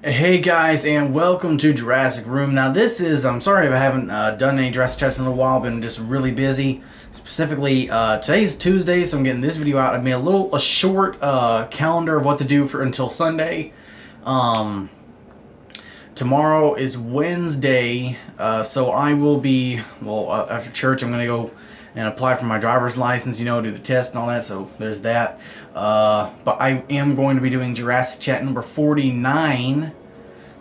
Hey guys, and welcome to Jurassic Room. Now this is, I'm sorry if I haven't done any Jurassic Chats in a while, been just really busy. Specifically, today's Tuesday, so I'm getting this video out. I made a short calendar of what to do for until Sunday. Tomorrow is Wednesday, so I will be, after church I'm going to go and apply for my driver's license, do the test and all that, so there's that. But I am going to be doing Jurassic Chat number 49,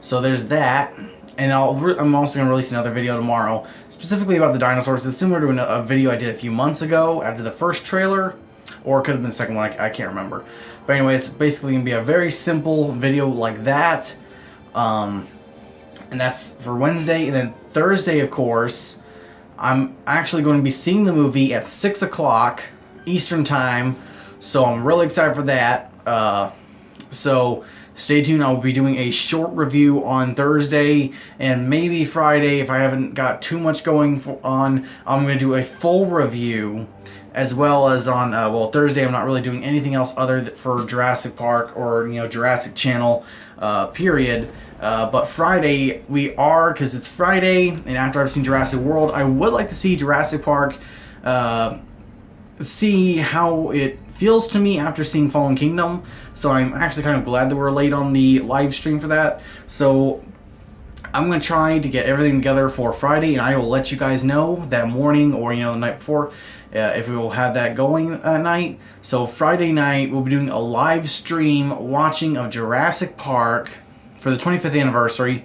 so there's that. And I'm also going to release another video tomorrow, specifically about the dinosaurs. It's similar to a video I did a few months ago after the first trailer, or it could have been the second one, I can't remember. But anyway, it's basically going to be a very simple video like that. And that's for Wednesday. And then Thursday, of course, I'm actually going to be seeing the movie at 6 o'clock Eastern Time, so I'm really excited for that. So stay tuned. I'll be doing a short review on Thursday and maybe Friday if I haven't got too much going on. I'm going to do a full review, as well as on Thursday I'm not really doing anything else other for Jurassic Park or Jurassic Channel period. But Friday we are, because it's Friday, and after I've seen Jurassic World, I would like to see Jurassic Park, see how it feels to me after seeing Fallen Kingdom. So I'm actually kind of glad that we're late on the live stream for that. So I'm going to try to get everything together for Friday, and I will let you guys know that morning or the night before if we will have that going that night. So Friday night we'll be doing a live stream watching of Jurassic Park for the 25th anniversary,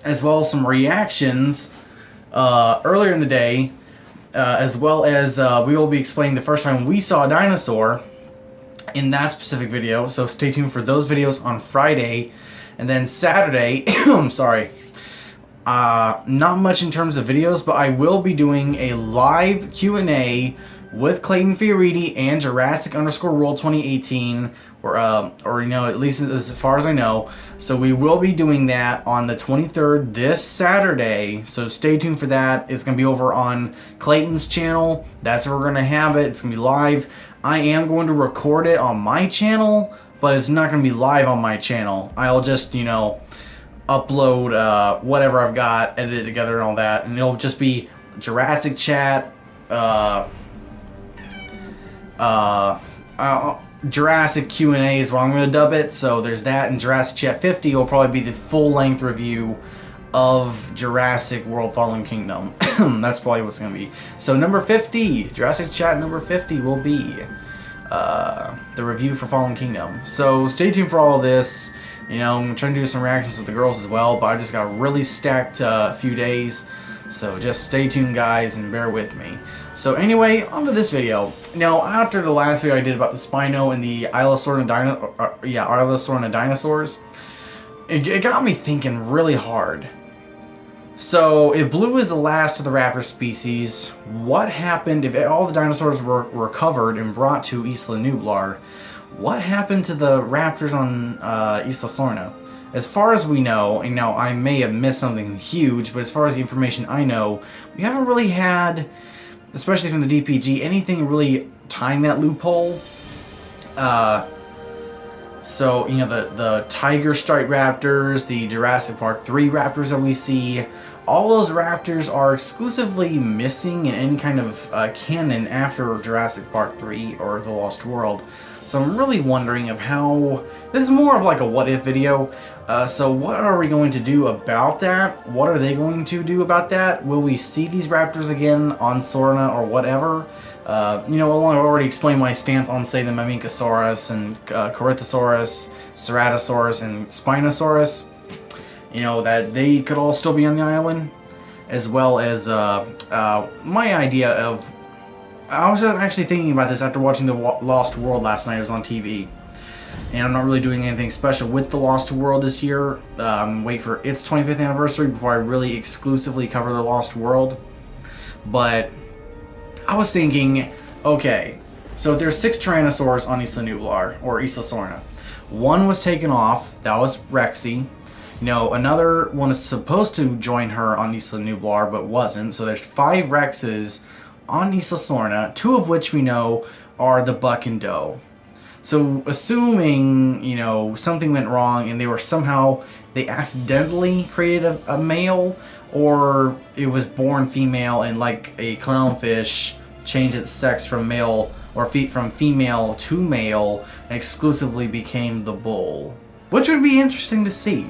as well as some reactions earlier in the day, as well as we will be explaining the first time we saw a dinosaur in that specific video. So stay tuned for those videos on Friday. And then Saturday, I'm sorry, not much in terms of videos, but I will be doing a live Q&A with Clayton Fioriti and Jurassic_World 2018, or at least as far as I know. So we will be doing that on the 23rd, this Saturday. So stay tuned for that. It's going to be over on Clayton's channel. That's where we're going to have it. It's going to be live. I am going to record it on my channel, but it's not going to be live on my channel. I'll just, upload whatever I've got, edit it together and all that, and it'll just be Jurassic Chat, Jurassic Q&A is what I'm going to dub it. So there's that, and Jurassic Chat 50 will probably be the full-length review of Jurassic World Fallen Kingdom. That's probably what's going to be. So number 50, Jurassic Chat number 50 will be the review for Fallen Kingdom. So stay tuned for all of this. I'm trying to do some reactions with the girls as well, but I just got a really stacked few days. So just stay tuned, guys, and bear with me. So anyway, on to this video. Now, after the last video I did about the Spino and the Isla Sorna dinosaurs, it got me thinking really hard. So, if Blue is the last of the raptor species, what happened if all the dinosaurs were recovered and brought to Isla Nublar? What happened to the raptors on Isla Sorna? As far as we know, and now I may have missed something huge, but as far as the information I know, we haven't really had, especially from the DPG, anything really tying that loophole. So, the tiger stripe raptors, the Jurassic Park 3 raptors that we see, all those raptors are exclusively missing in any kind of canon after Jurassic Park 3 or The Lost World. So I'm really wondering of how, this is more of like a what if video, so what are we going to do about that? What are they going to do about that? Will we see these raptors again on Sorna or whatever? I've already explained my stance on, say, the Mamenchosaurus and Corythosaurus, Ceratosaurus, and Spinosaurus. That they could all still be on the island, as well as my idea of, I was actually thinking about this after watching The Lost World last night. It was on TV. And I'm not really doing anything special with The Lost World this year. Wait for its 25th anniversary before I really exclusively cover The Lost World. But I was thinking, okay, so there's 6 Tyrannosaurs on Isla Nublar, or Isla Sorna. One was taken off, that was Rexy. Another one is supposed to join her on Isla Nublar, but wasn't. So there's 5 Rexes on Isla Sorna, 2 of which we know are the buck and doe. So assuming, you know, something went wrong and they accidentally created a male, or it was born female and like a clownfish changed its sex from male or from female to male and exclusively became the bull, which would be interesting to see.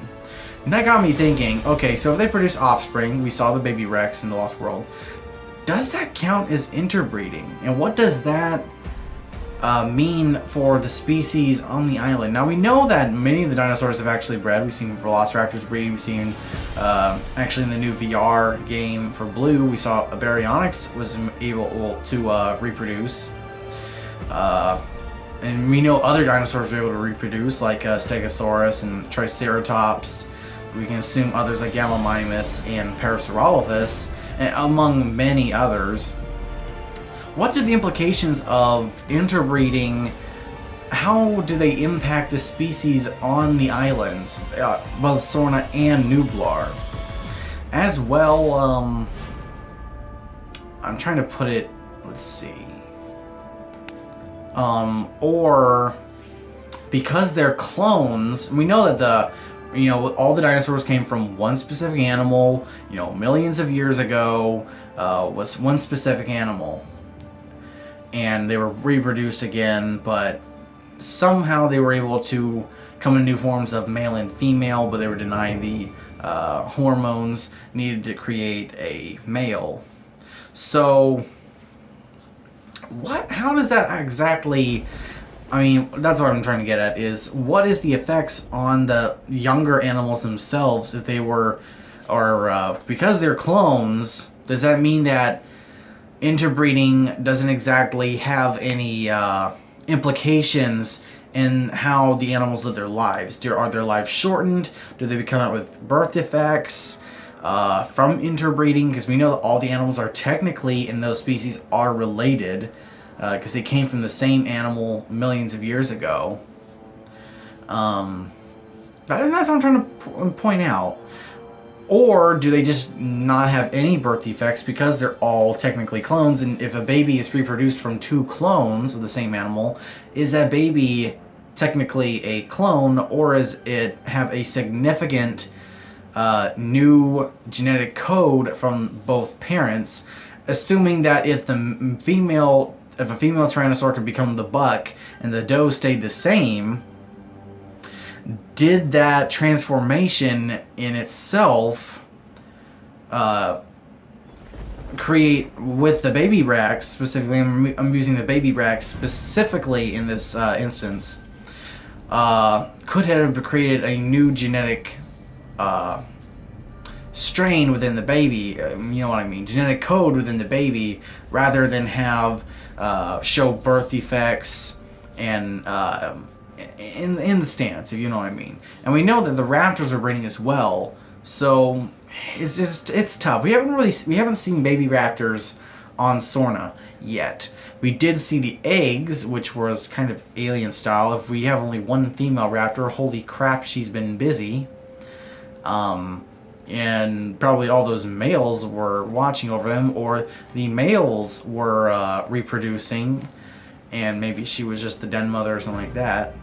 And that got me thinking, okay, so if they produce offspring, we saw the baby Rex in the Lost World, does that count as interbreeding? And what does that mean for the species on the island? Now, we know that many of the dinosaurs have actually bred. We've seen velociraptors breed. We've seen, actually in the new VR game for Blue, we saw a Baryonyx was able to reproduce. And we know other dinosaurs were able to reproduce, like Stegosaurus and Triceratops. We can assume others like Gallimimus and Parasaurolophus, among many others. What are the implications of interbreeding? How do they impact the species on the islands, both Sorna and Nublar? As well, I'm trying to put it, let's see. Or, because they're clones, we know that all the dinosaurs came from one specific animal, millions of years ago, was one specific animal. And they were reproduced again, but somehow they were able to come in new forms of male and female, but they were denied the hormones needed to create a male. So, how does that exactly, that's what I'm trying to get at, is what is the effects on the younger animals themselves if they were, or because they're clones, does that mean that interbreeding doesn't exactly have any implications in how the animals live their lives? Are their lives shortened? Do they come out with birth defects from interbreeding? Because we know that all the animals are technically in those species are related because they came from the same animal millions of years ago. That's what I'm trying to point out. Or do they just not have any birth defects because they're all technically clones? And if a baby is reproduced from two clones of the same animal, is that baby technically a clone, or does it have a significant new genetic code from both parents? Assuming that if a female Tyrannosaur could become the buck and the doe stayed the same, did that transformation in itself create, with the baby Rex specifically, I'm using the baby Rex specifically in this instance, could have created a new genetic strain within the baby, you know what I mean, genetic code within the baby, rather than have show birth defects and in the stance, if you know what I mean. And we know that the raptors are breeding as well, so it's tough. We haven't seen baby raptors on Sorna yet. We did see the eggs, which was kind of alien style. If we have only one female raptor, holy crap, she's been busy. And probably all those males were watching over them, or the males were reproducing, and maybe she was just the den mother or something like that.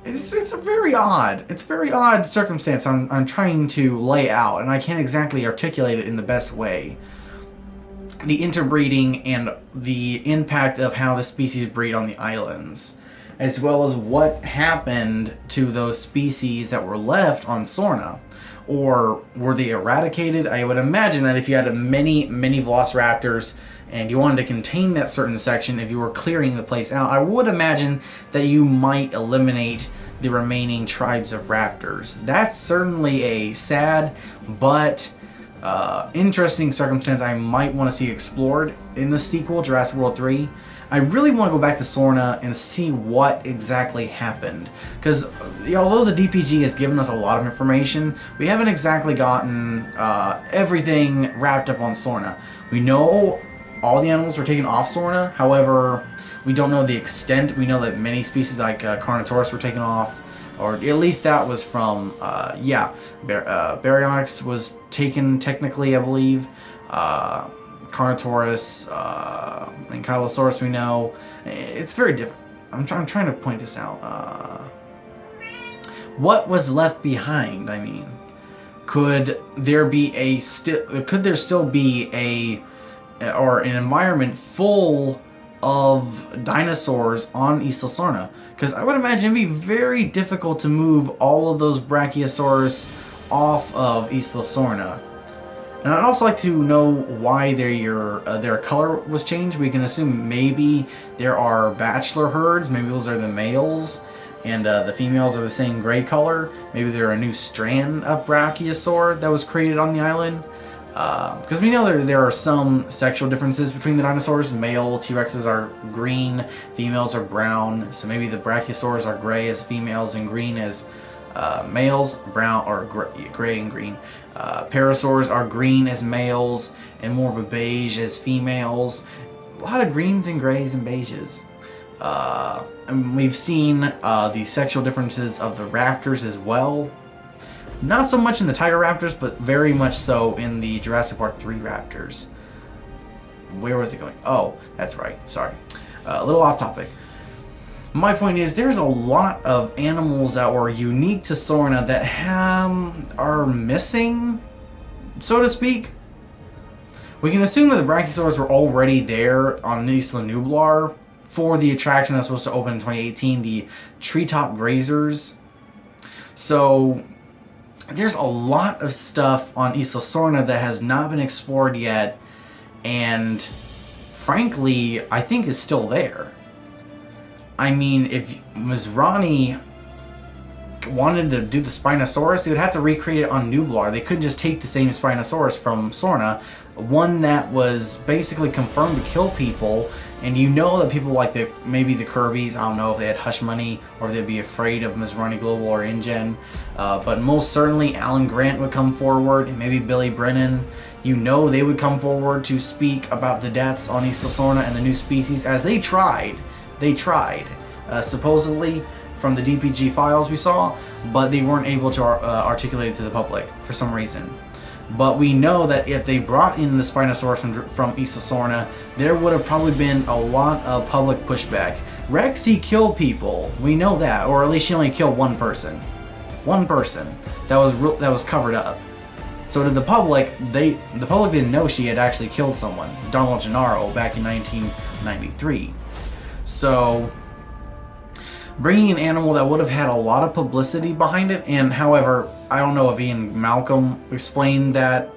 It's a very odd circumstance I'm trying to lay out, and I can't exactly articulate it in the best way. The interbreeding and the impact of how the species breed on the islands, as well as what happened to those species that were left on Sorna. Or were they eradicated? I would imagine that if you had many velociraptors and you wanted to contain that certain section, if you were clearing the place out, I would imagine that you might eliminate the remaining tribes of raptors. That's certainly a sad but interesting circumstance I might want to see explored in the sequel, Jurassic World 3. I really want to go back to Sorna and see what exactly happened, because although the DPG has given us a lot of information, we haven't exactly gotten everything wrapped up on Sorna. We know all the animals were taken off Sorna, however, we don't know the extent. We know that many species like Carnotaurus were taken off, or at least that was from, Baryonyx was taken technically, I believe. Carnotaurus, and Ankylosaurus we know. It's very different. I'm trying to point this out. What was left behind? I mean, could there still be an environment full of dinosaurs on Isla Sorna? Because I would imagine it'd be very difficult to move all of those Brachiosaurus off of Isla Sorna. And I'd also like to know why their color was changed. We can assume maybe there are bachelor herds. Maybe those are the males, and the females are the same gray color. Maybe they're a new strand of Brachiosaur that was created on the island. Because we know there are some sexual differences between the dinosaurs. Male T-Rexes are green, females are brown. So maybe the Brachiosaurs are gray as females and green as males, brown or gray and green. Parasaurs are green as males and more of a beige as females. A lot of greens and grays and beiges. And we've seen the sexual differences of the raptors as well. Not so much in the tiger raptors, but very much so in the Jurassic Park 3 raptors. Where was it going? Oh, that's right. Sorry. A little off topic. My point is, there's a lot of animals that were unique to Sorna that are missing, so to speak. We can assume that the Brachiosaurs were already there on Isla Nublar for the attraction that's supposed to open in 2018, the Treetop Grazers. So there's a lot of stuff on Isla Sorna that has not been explored yet, and frankly, I think is still there. I mean, if Masrani wanted to do the Spinosaurus, they would have to recreate it on Nublar. They couldn't just take the same Spinosaurus from Sorna, one that was basically confirmed to kill people, and you know that people like maybe the Kirby's, I don't know if they had hush money or if they'd be afraid of Masrani Global or InGen, but most certainly Alan Grant would come forward, and maybe Billy Brennan. You know they would come forward to speak about the deaths on Isla Sorna and the new species, as they tried. They tried, supposedly, from the DPG files we saw, but they weren't able to articulate it to the public for some reason. But we know that if they brought in the Spinosaurus from Isla Sorna, there would have probably been a lot of public pushback. Rexy killed people, we know that, or at least she only killed one person. One person that was covered up. So to the public, the public didn't know she had actually killed someone, Donald Gennaro, back in 1993. So bringing an animal that would have had a lot of publicity behind it, and however, I don't know if Ian Malcolm explained that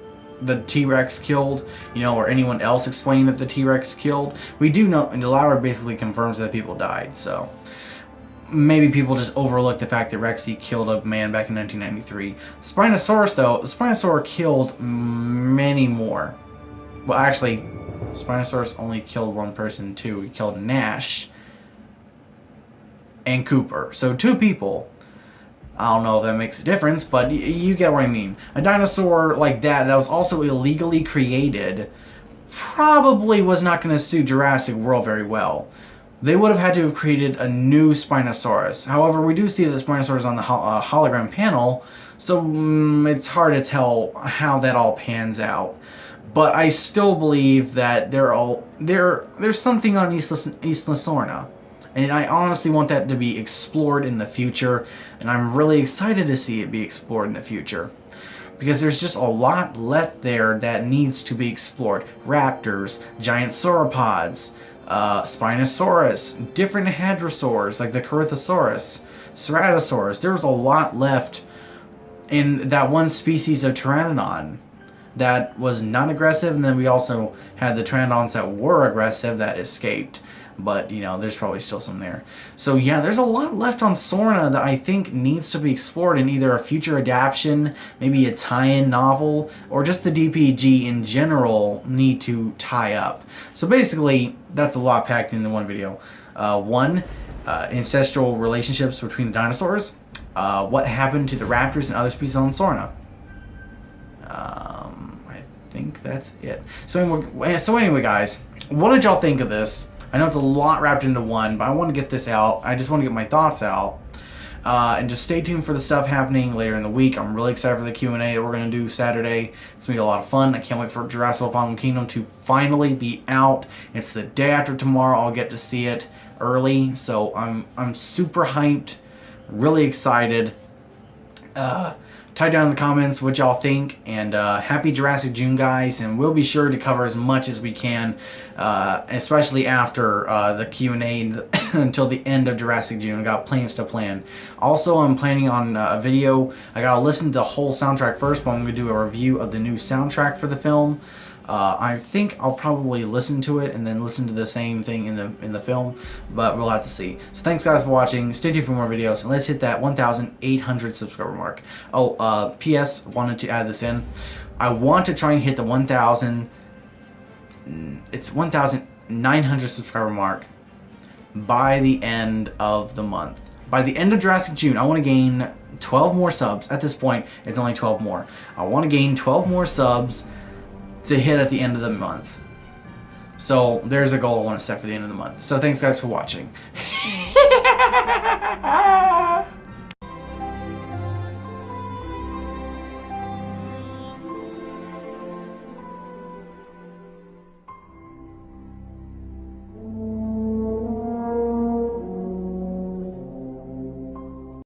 the T-Rex killed, or anyone else explained that the T-Rex killed. We do know, and the latter basically confirms that people died, so maybe people just overlook the fact that Rexy killed a man back in 1993. Spinosaurus, though, Spinosaur killed many more. Well, actually, Spinosaurus only killed one person too. He killed Nash and Cooper. So 2 people. I don't know if that makes a difference, but you get what I mean. A dinosaur like that was also illegally created probably was not going to suit Jurassic World very well. They would have had to have created a new Spinosaurus. However, we do see that the Spinosaurus on the hologram panel, so it's hard to tell how that all pans out. But I still believe that there's something on Isla Sorna. And I honestly want that to be explored in the future. And I'm really excited to see it be explored in the future. Because there's just a lot left there that needs to be explored. Raptors, giant sauropods, Spinosaurus, different hadrosaurs like the Corythosaurus, Ceratosaurus. There was a lot left in that one species of Pteranodon that was not aggressive, and then we also had the Pteranodons that were aggressive that escaped. But, there's probably still some there. So, yeah, there's a lot left on Sorna that I think needs to be explored in either a future adaptation, maybe a tie-in novel, or just the DPG in general need to tie up. So, basically, that's a lot packed into one video. Ancestral relationships between the dinosaurs. What happened to the raptors and other species on Sorna. I think that's it. So anyway, guys, what did y'all think of this? I know it's a lot wrapped into one, but I want to get this out. I just want to get my thoughts out. And just stay tuned for the stuff happening later in the week. I'm really excited for the Q&A that we're going to do Saturday. It's going to be a lot of fun. I can't wait for Jurassic World Fallen Kingdom to finally be out. It's the day after tomorrow. I'll get to see it. early, so I'm super hyped, really excited. Type down in the comments what y'all think, and happy Jurassic June, guys, and we'll be sure to cover as much as we can, especially after the Q&A until the end of Jurassic June. I got plenty of stuff planned. Also, I'm planning on a video. I gotta listen to the whole soundtrack first, but I'm gonna do a review of the new soundtrack for the film. I think I'll probably listen to it and then listen to the same thing in the film, but we'll have to see. So thanks guys for watching. Stay tuned for more videos, and let's hit that 1,800 subscriber mark. Oh, P.S. wanted to add this in. I want to try and hit the 1,900 subscriber mark by the end of the month. By the end of Jurassic June, I want to gain 12 more subs. At this point, it's only 12 more. I want to gain 12 more subs to hit at the end of the month. So there's a goal I want to set for the end of the month. So thanks guys for watching.